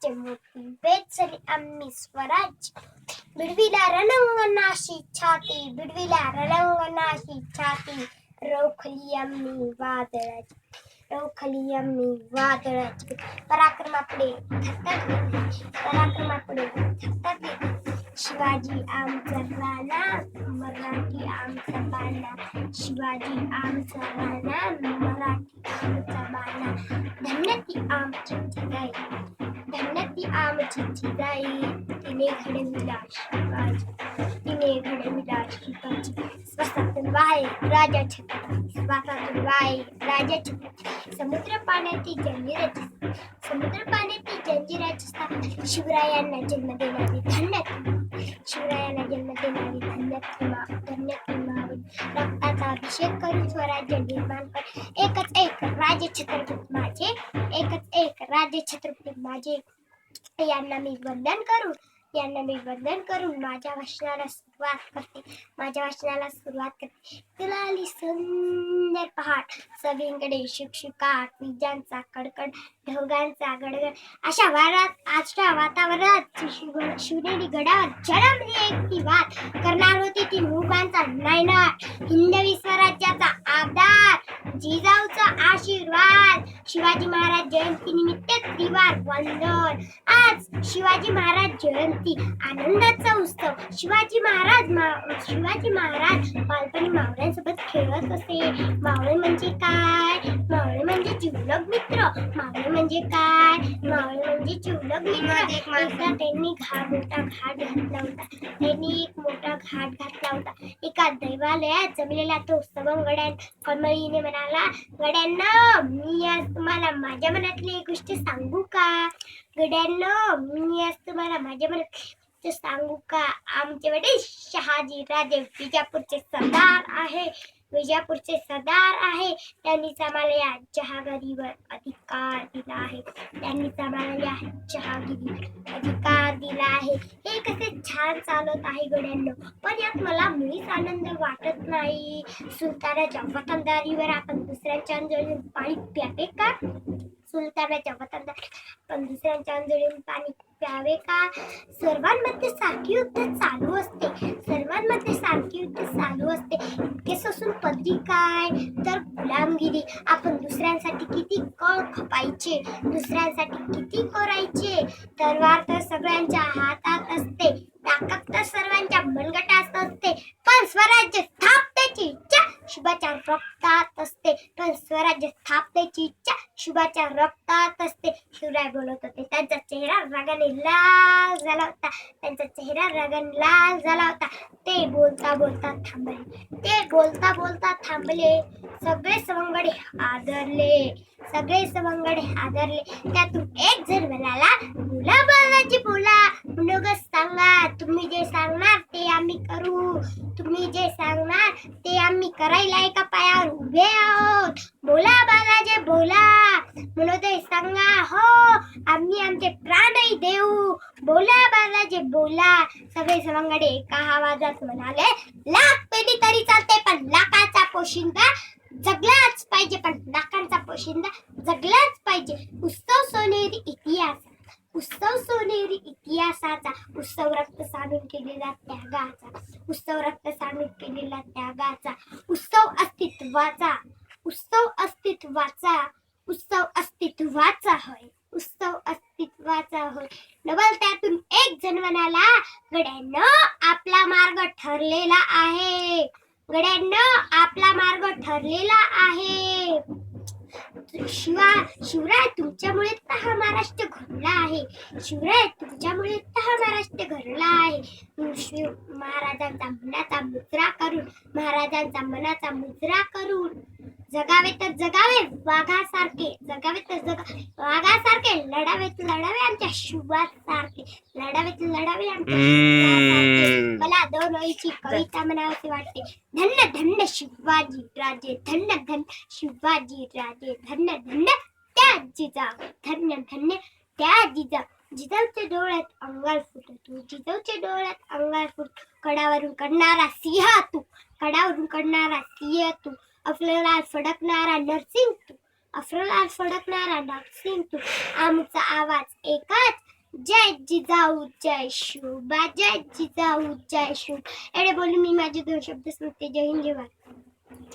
क्रांतीचे मोती वेचली आम्ही स्वराज्य बिडविला रणंगणाशी छाती बिडविला रणंगणाशी छाती रोखली आम्ही वादळाची रोखली आम्ही वादळाची पराक्रमापुढे शिवाजी आमचा राणा मराठी आमचा बाणा शिवाजी आमचा राणा मराठी आमचा बाणा धन्य ती आमची जिजाई धन्य ती आमची जिजाई तिने घडविला शिवाजी स्वसातून वाहे राजा छत्रपती स्वसातून वाहे राजा छत्रपती समुद्र पाण्याची जंजिराची शिवरायांना जन्म देणारी शिवरायांना जन्म देणारी धन्य मावळी रक्ताचा अभिषेक करून स्वराज्य निर्माण कर एकच एक राजे छत्रपती माझे यांना मी वंदन करून माझ्या भाषणाला सुरुवात करते तुला आली सुंदर पहाट सगळीकडे शुकशुकाट विजांचा कडकड ढोगांचा गडगड अशा वातावरणात शिवनेरी गडावर जन्मली एक ती वाट करणार होती ती मुघांचा नायनाट हिंदवी स्वराज्याचा आधार जिजाऊचा आशीर्वाद शिवाजी महाराज जयंती निमित्त त्रिवार वंदन आज शिवाजी महाराज जयंती आनंदाचा उत्सव शिवाजी महाराज बालपणी मावळ्यांसोबत खेळत असे मावळे म्हणजे काय मावळे म्हणजे जिवलग मित्र मावळे म्हणजे काय मावळे म्हणजे जिवलग मित्र एकदा त्यांनी एक मोठा घाट घातला होता एका देवालयात जमलेला तो सवंगड्या कमळीने म्हणाला गड्यांना मी आज तुम्हाला माझ्या मनातली एक गोष्ट सांगू का गड्यांना मी आज तुम्हाला माझ्या मनात सांगू का आमचे वडील शहाजी राजे विजापूरचे सरदार आहे त्यांनीच आम्हाला या जहागिरीवर अधिकार दिला आहे हे कसे छान चालत आहे गड्यांनो पण यात मला मुळीच आनंद वाटत नाही सुलतानाच्या वतनदारीवर आपण दुसऱ्यांच्या अंजळीतून पाणी प्यावे का पाणी प्यावे का सर्वांमध्ये सारखी युद्ध चालू असते इतके सोसून पदरी काय तर गुलामगिरी आपण दुसऱ्यांसाठी किती कळ खपायचे दुसऱ्यांसाठी किती करायचे तलवार तर सगळ्यांच्या हातात असते ताकद तर सर्वांच्या मनगटात असते पण स्वराज्य स्थापनेची इच्छा शुभाच्या रक्तात असते शिवराय बोलत होते त्यांचा चेहरा रागाने लाल झाला होता ते बोलता बोलता थांबले सगळे सवंगडे आदरले त्यातून एक जण म्हणाला बोला बालाजी बोला मनोगत सांगा तुम्ही जे सांगणार ते आम्ही करू करायला एका पायावर उभे आहोत बोला बालाजी बोला मनोदय सांगा हो आम्ही आमचे प्राणही देऊ बोला बालाजी बोला सगळे सवंगडे एका आवाजात म्हणाले लाख पेली तरी चालते पण लाखाचा पोशिंदा जगलाच पाहिजे उत्सव सोनेरी इतिहासाचा उत्सव रक्त सामील केलेला त्यागाचा उत्सव अस्तित्वाचा होय नवल त्यातून एक जण म्हणाला गड्यांनो आपला मार्ग ठरलेला आहे शिवराय तुमच्यामुळे तर हा महाराष्ट्र घडला आहे महाराजांचा मनाचा मुजरा करून जगावे तर जगावे वाघासारखे लढावे आमच्या शिवासारखे मला दोन ओळीची कविता म्हणावीशी वाटते धन्य धन्य शिवाजी राजे धन्य धन्य त्या जिजाऊच्या डोळ्यात अंगार फुटतो कडावरून कडणारा सिंह तू अफलाल फडकणारा नरसिंग तू आमचा आवाज एकाच जय जिजाऊ जय शिवबा, जय जिजाऊ जय शिव. एवढे बोलून मी माझे 2 शब्द संपते. जय हिंद जय भारत.